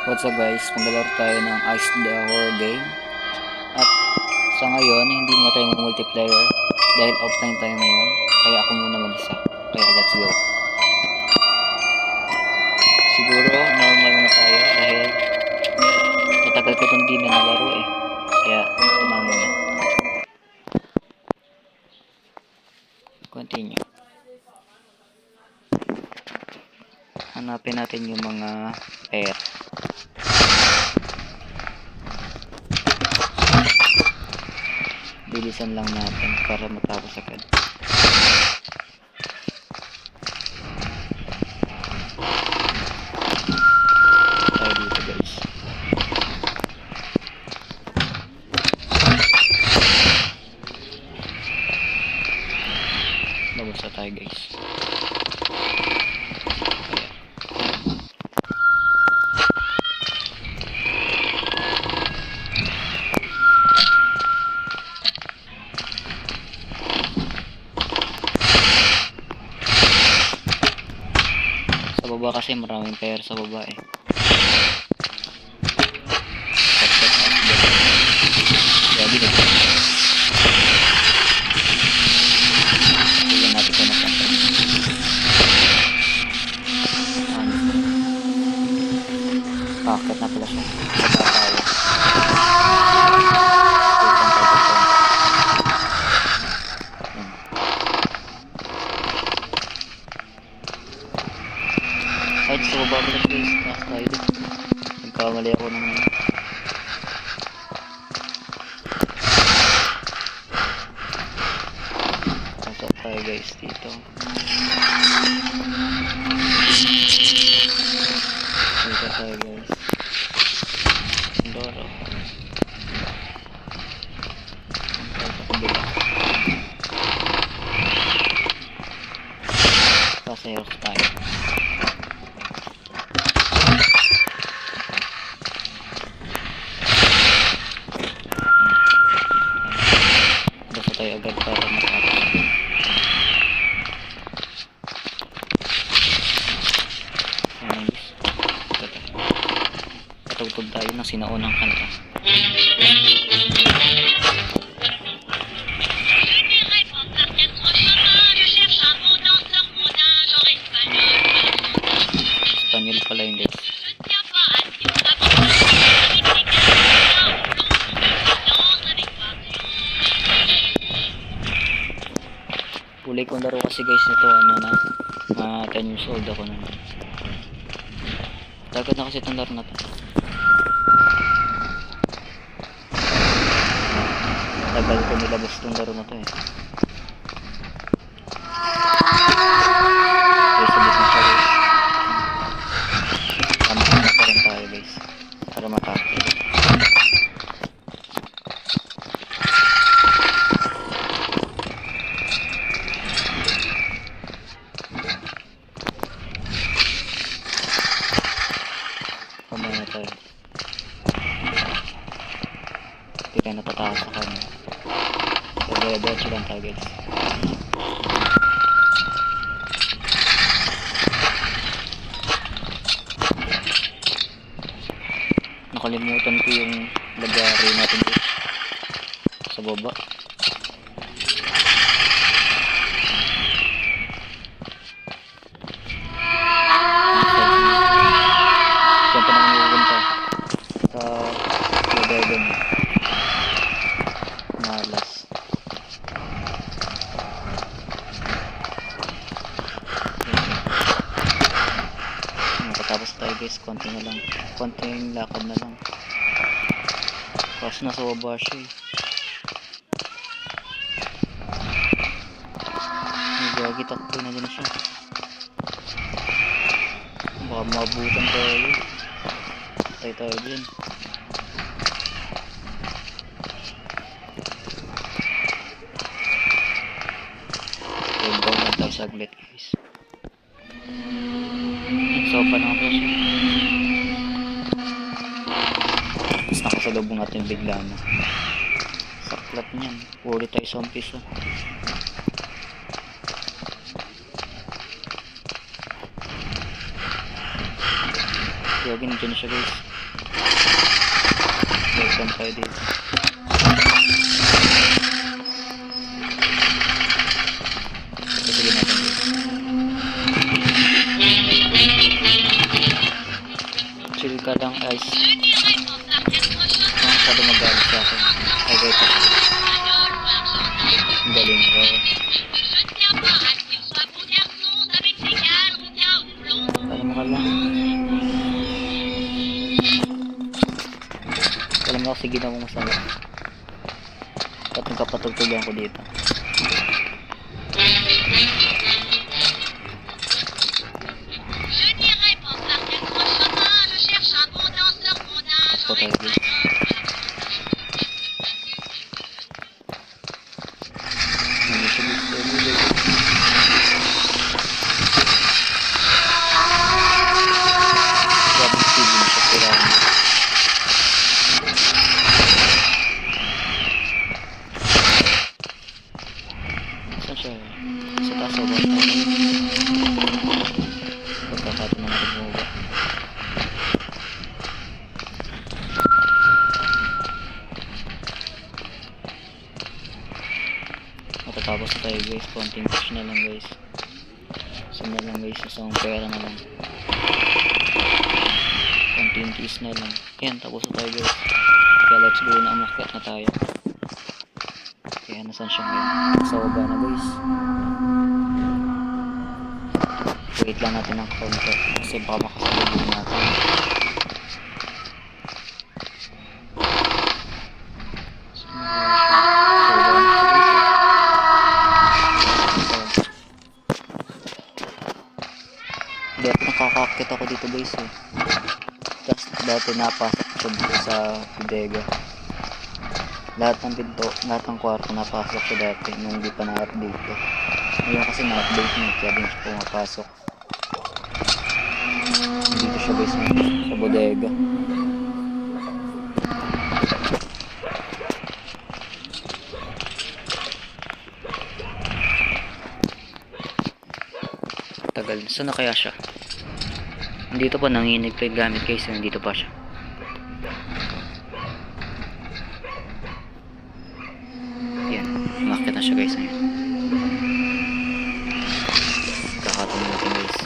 What's up guys, maglalaro tayo ng Ice the Horror game. At sa ngayon, hindi muna tayo multiplayer dahil offline tayo ngayon. Kaya ako muna mag-isa. Kaya let's go. Siguro normal muna tayo dahil matagal ko itong di na nalaro eh. Kaya ito na muna. Continue. Hanapin natin yung mga pair. Bilisan lang natin para matapos agad. Tayo dito guys. Labas na tayo guys. Sa baba kasi maraming pair sa baba eh. Grabe na. Tignan natin kung nasaan. Bakit na pala siya? Baba tayo. Ay, sa baba pala siya guys. Taas tayo dito. Nagkamali ako ng pasok tayo guys dito. Dito tayo guys. Sindoro. Ang tayo sa kabila. Pasayos tayo. Basta tayo agad para matapos. Patugtog tayo ng sinaunang kanta. Espanyol pala yun guys. Huli kong laro kasi guys nito ano na 10 years old ako nun. Tagal na kasi itong laro na to. Tagal ko nilabas itong laro na to eh. Okay, sabit na siya guys. Tama-tama pa rin tayo guys. Para matapos. Pamana tayo. Hindi tayo natatakas sa kanya. So, diretso lang tayo guys. Nakalimutan ko yung lagari natin guys. Sa baba. Saan pa naman pupunta? Sa Lebanon. Malas. Nakatapos tayo guys. Konti na lang. Konting lakad na lang. Kaso nasa baba siya eh. Nagagi takbo na din siya. Baka mabutan tayo. Patay tayo din. Down lang tayo saglit guys. Sopa na ako siya. Tapos nakasalubong natin bigla na. Saklat niyan. Puri tayo sa umpisa. Gagawin dyan siya guys. Welcome tayo dito. Sige natin dito. Chill ka lang, Ice. Kung masyado magalit sa akin. Ay, wait ako. Ang galing ko. Alam ka lang. Alam mo kasi ginawa kong masama. At nagkapatugtugan ko dito. Ito tayo dito. Saan siya? Sa taas o ba? Pagkakato na natin mo ba? Matatapos na tayo guys. Konting push na lang guys. Saan na lang guys? Isang pera na lang. Konting kiss na lang. Yan, tapos na tayo guys. Kaya let's go na, umakyat na tayo. Kaya nasan siya ngayon? Sa baba na guys. Wait lang natin ng counter kasi baka makasalubong natin. Dati nakakakit ako dito guys eh. Tapos dati napasok siya sa bodega. Lahat ng pinto, lahat ng kwarto napasok siya dati nung hindi pa na-update to. Ngayon kasi na-update niya kaya din siya pumapasok. Dito siya guys sa bodega. Tagal, saan na kaya siya? Dito pa nanginig pa yung gamit guys, nandito pa siya. Umakit na siya guys ngayon. Kakatong natin guys.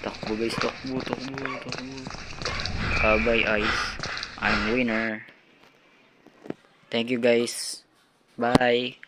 Takbo guys, takbo. Bye Ice. I'm winner. Thank you guys. Bye.